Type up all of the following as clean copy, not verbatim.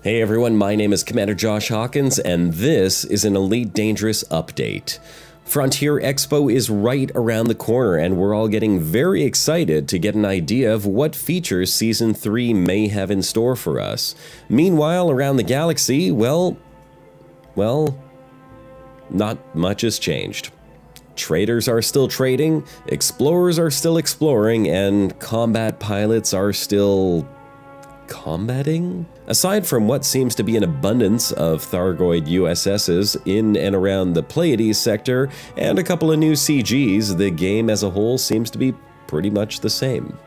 Hey everyone, my name is Commander Josh Hawkins, and this is an Elite Dangerous update. Frontier Expo is right around the corner, and we're all getting very excited to get an idea of what features Season 3 may have in store for us. Meanwhile, around the galaxy, well, not much has changed. Traders are still trading, explorers are still exploring, and combat pilots are still combating? Aside from what seems to be an abundance of Thargoid USSs in and around the Pleiades sector, and a couple of new CGs, the game as a whole seems to be pretty much the same.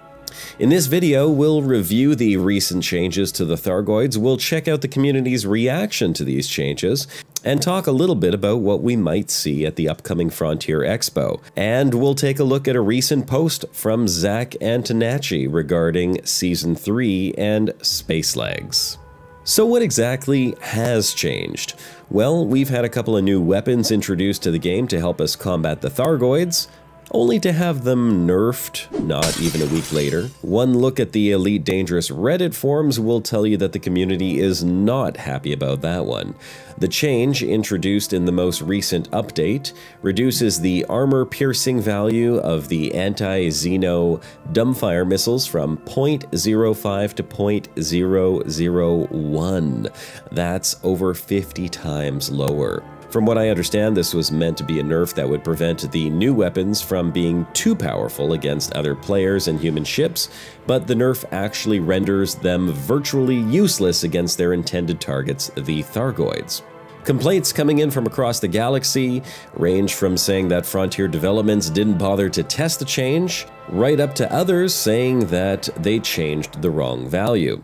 In this video, we'll review the recent changes to the Thargoids, we'll check out the community's reaction to these changes, and talk a little bit about what we might see at the upcoming Frontier Expo. And we'll take a look at a recent post from Zac Antonaci regarding Season 3 and Spacelegs. So what exactly has changed? Well, we've had a couple of new weapons introduced to the game to help us combat the Thargoids, only to have them nerfed not even a week later. One look at the Elite Dangerous Reddit forums will tell you that the community is not happy about that one. The change, introduced in the most recent update, reduces the armor-piercing value of the anti-Xeno dumbfire missiles from 0.05 to 0.001. That's over 50 times lower. From what I understand, this was meant to be a nerf that would prevent the new weapons from being too powerful against other players and human ships, but the nerf actually renders them virtually useless against their intended targets, the Thargoids. Complaints coming in from across the galaxy range from saying that Frontier Developments didn't bother to test the change, right up to others saying that they changed the wrong value.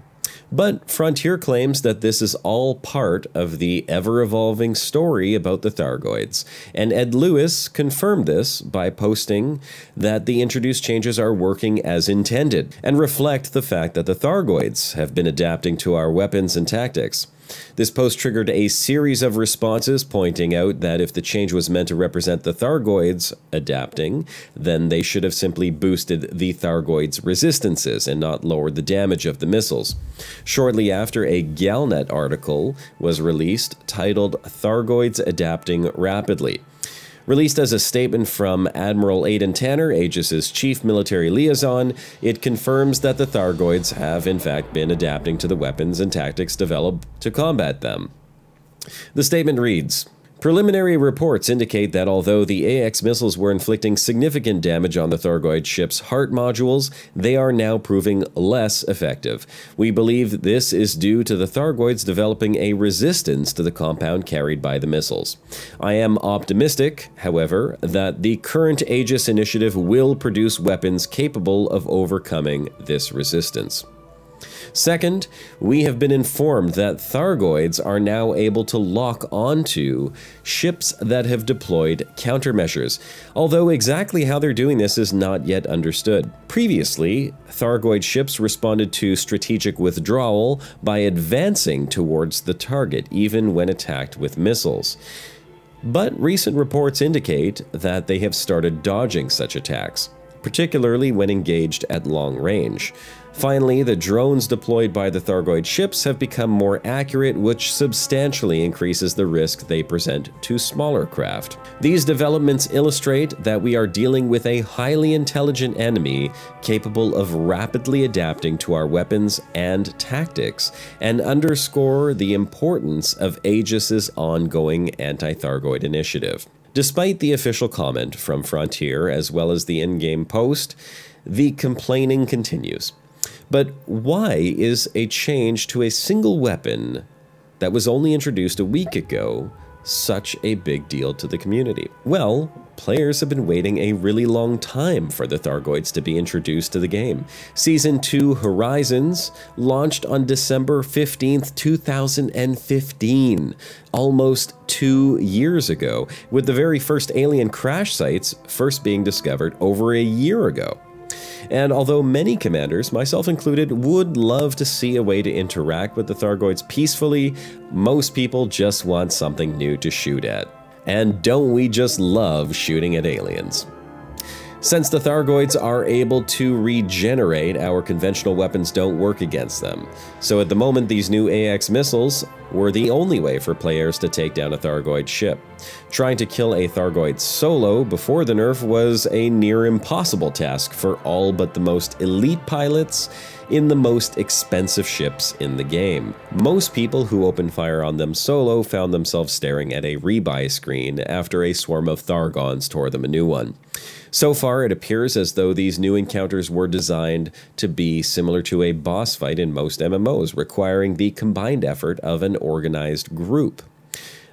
But Frontier claims that this is all part of the ever-evolving story about the Thargoids, and Ed Lewis confirmed this by posting that the introduced changes are working as intended, and reflect the fact that the Thargoids have been adapting to our weapons and tactics. This post triggered a series of responses pointing out that if the change was meant to represent the Thargoids adapting, then they should have simply boosted the Thargoids' resistances and not lowered the damage of the missiles. Shortly after, a Galnet article was released titled "Thargoids Adapting Rapidly." Released as a statement from Admiral Aidan Tanner, Aegis's chief military liaison, it confirms that the Thargoids have in fact been adapting to the weapons and tactics developed to combat them. The statement reads, "Preliminary reports indicate that although the AX missiles were inflicting significant damage on the Thargoid ship's heart modules, they are now proving less effective. We believe this is due to the Thargoids developing a resistance to the compound carried by the missiles. I am optimistic, however, that the current Aegis initiative will produce weapons capable of overcoming this resistance. Second, we have been informed that Thargoids are now able to lock onto ships that have deployed countermeasures, although exactly how they're doing this is not yet understood. Previously, Thargoid ships responded to strategic withdrawal by advancing towards the target, even when attacked with missiles. But recent reports indicate that they have started dodging such attacks, particularly when engaged at long range. Finally, the drones deployed by the Thargoid ships have become more accurate, which substantially increases the risk they present to smaller craft. These developments illustrate that we are dealing with a highly intelligent enemy capable of rapidly adapting to our weapons and tactics, and underscore the importance of Aegis's ongoing anti-Thargoid initiative." Despite the official comment from Frontier as well as the in-game post, the complaining continues. But why is a change to a single weapon that was only introduced a week ago such a big deal to the community? Well, players have been waiting a really long time for the Thargoids to be introduced to the game. Season 2 Horizons launched on December 15th, 2015, almost 2 years ago, with the very first alien crash sites first being discovered over a year ago. And although many commanders, myself included, would love to see a way to interact with the Thargoids peacefully, most people just want something new to shoot at. And don't we just love shooting at aliens? Since the Thargoids are able to regenerate, our conventional weapons don't work against them. So at the moment, these new AX missiles were the only way for players to take down a Thargoid ship. Trying to kill a Thargoid solo before the nerf was a near impossible task for all but the most elite pilots in the most expensive ships in the game. Most people who opened fire on them solo found themselves staring at a rebuy screen after a swarm of Thargons tore them a new one. So far, it appears as though these new encounters were designed to be similar to a boss fight in most MMOs, requiring the combined effort of an organized group.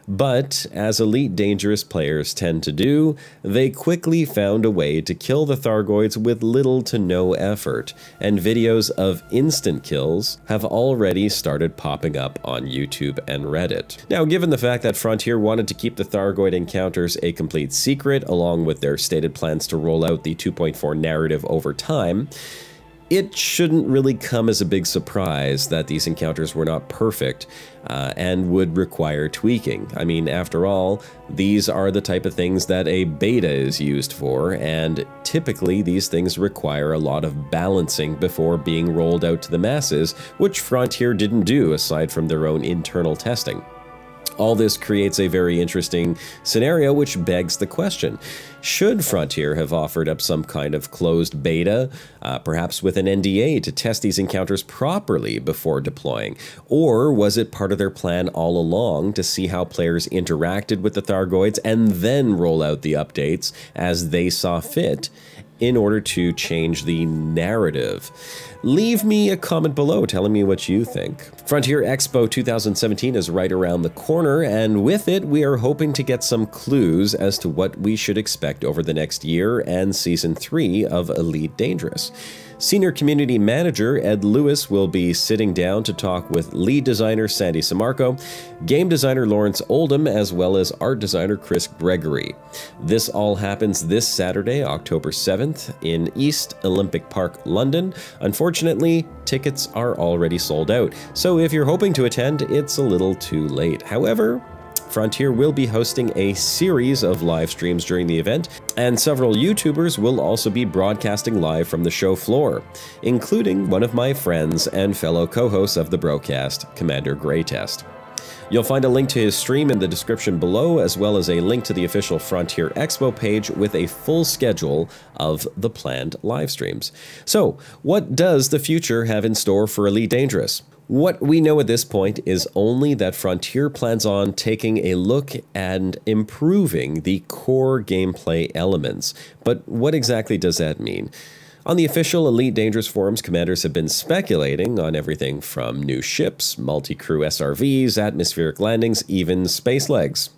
But, as Elite Dangerous players tend to do, they quickly found a way to kill the Thargoids with little to no effort, and videos of instant kills have already started popping up on YouTube and Reddit. Now, given the fact that Frontier wanted to keep the Thargoid encounters a complete secret, along with their stated plans to roll out the 2.4 narrative over time, it shouldn't really come as a big surprise that these encounters were not perfect and would require tweaking. I mean, after all, these are the type of things that a beta is used for, and typically these things require a lot of balancing before being rolled out to the masses, which Frontier didn't do aside from their own internal testing. All this creates a very interesting scenario, which begs the question, should Frontier have offered up some kind of closed beta, perhaps with an NDA to test these encounters properly before deploying? Or was it part of their plan all along to see how players interacted with the Thargoids and then roll out the updates as they saw fit in order to change the narrative? Leave me a comment below telling me what you think. Frontier Expo 2017 is right around the corner, and with it, we are hoping to get some clues as to what we should expect over the next year and Season 3 of Elite Dangerous. Senior Community Manager Ed Lewis will be sitting down to talk with lead designer Sandy Samarco, game designer Lawrence Oldham, as well as art designer Chris Gregory. This all happens this Saturday, October 7th, in East Olympic Park, London. Unfortunately, tickets are already sold out, so if you're hoping to attend, it's a little too late. However, Frontier will be hosting a series of live streams during the event, and several YouTubers will also be broadcasting live from the show floor, including one of my friends and fellow co-hosts of the broadcast, Commander Greytest. You'll find a link to his stream in the description below, as well as a link to the official Frontier Expo page with a full schedule of the planned live streams. So, what does the future have in store for Elite Dangerous? What we know at this point is only that Frontier plans on taking a look and improving the core gameplay elements. But what exactly does that mean? On the official Elite Dangerous forums, commanders have been speculating on everything from new ships, multi-crew SRVs, atmospheric landings, even Spacelegs.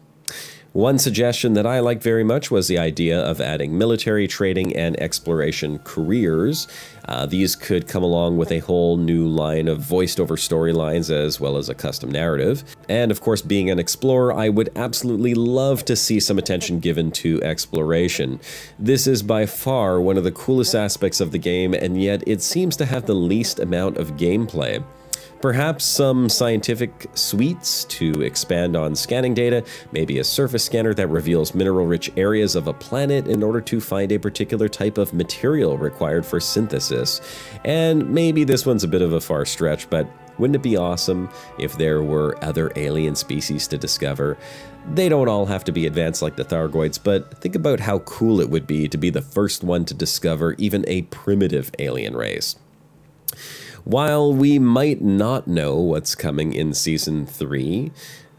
One suggestion that I liked very much was the idea of adding military, trading, and exploration careers. These could come along with a whole new line of voiced-over storylines as well as a custom narrative. And of course, being an explorer, I would absolutely love to see some attention given to exploration. This is by far one of the coolest aspects of the game, and yet it seems to have the least amount of gameplay. Perhaps some scientific suites to expand on scanning data, maybe a surface scanner that reveals mineral-rich areas of a planet in order to find a particular type of material required for synthesis. And maybe this one's a bit of a far stretch, but wouldn't it be awesome if there were other alien species to discover? They don't all have to be advanced like the Thargoids, but think about how cool it would be to be the first one to discover even a primitive alien race. While we might not know what's coming in Season 3,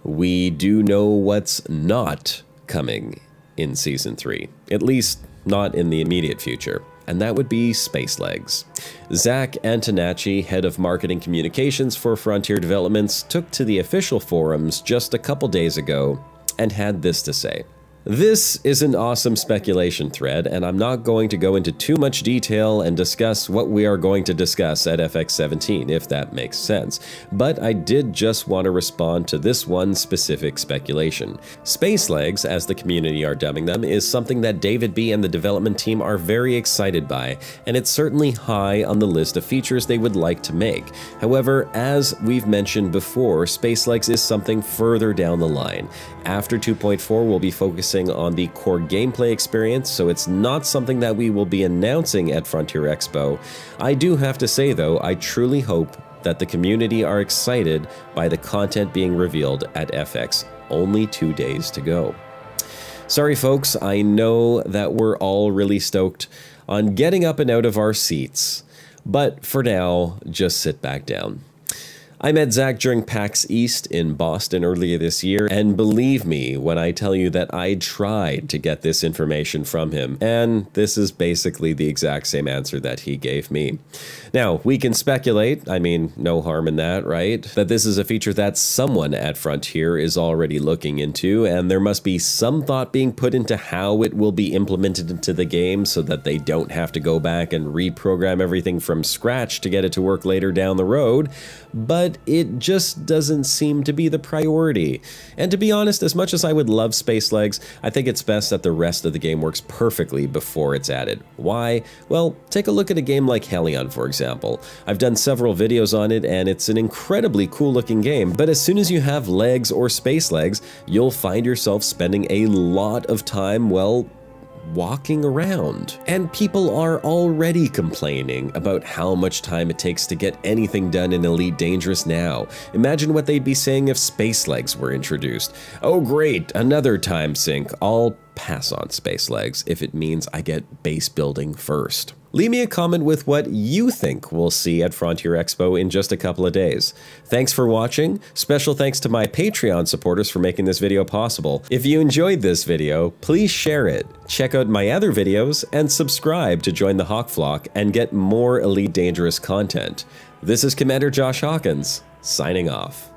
we do know what's not coming in Season 3, at least not in the immediate future, and that would be Spacelegs. Zac Antonaci, head of marketing communications for Frontier Developments, took to the official forums just a couple days ago and had this to say. This is an awesome speculation thread, and I'm not going to go into too much detail and discuss what we are going to discuss at FX17, if that makes sense. But I did just want to respond to this one specific speculation. Spacelegs, as the community are dubbing them, is something that David B. and the development team are very excited by, and it's certainly high on the list of features they would like to make. However, as we've mentioned before, Spacelegs is something further down the line. After 2.4, we'll be focusing focusing on the core gameplay experience, so it's not something that we will be announcing at Frontier Expo. I do have to say though, I truly hope that the community are excited by the content being revealed at FX. Only 2 days to go. Sorry folks, I know that we're all really stoked on getting up and out of our seats, but for now, just sit back down. I met Zac during PAX East in Boston earlier this year, and believe me when I tell you that I tried to get this information from him, and this is basically the exact same answer that he gave me. Now, we can speculate, I mean, no harm in that, right? That this is a feature that someone at Frontier is already looking into, and there must be some thought being put into how it will be implemented into the game so that they don't have to go back and reprogram everything from scratch to get it to work later down the road, but it just doesn't seem to be the priority. And to be honest, as much as I would love Spacelegs, I think it's best that the rest of the game works perfectly before it's added. Why? Well, take a look at a game like Hellion, for example. I've done several videos on it, and it's an incredibly cool looking game, but as soon as you have legs or Spacelegs, you'll find yourself spending a lot of time, well, walking around. And people are already complaining about how much time it takes to get anything done in Elite Dangerous now. Imagine what they'd be saying if Spacelegs were introduced. Oh great, another time sink. I'll pass on Spacelegs if it means I get base building first. Leave me a comment with what you think we'll see at Frontier Expo in just a couple of days. Thanks for watching. Special thanks to my Patreon supporters for making this video possible. If you enjoyed this video, please share it. Check out my other videos and subscribe to join the Hawk Flock and get more Elite Dangerous content. This is Commander Josh Hawkins, signing off.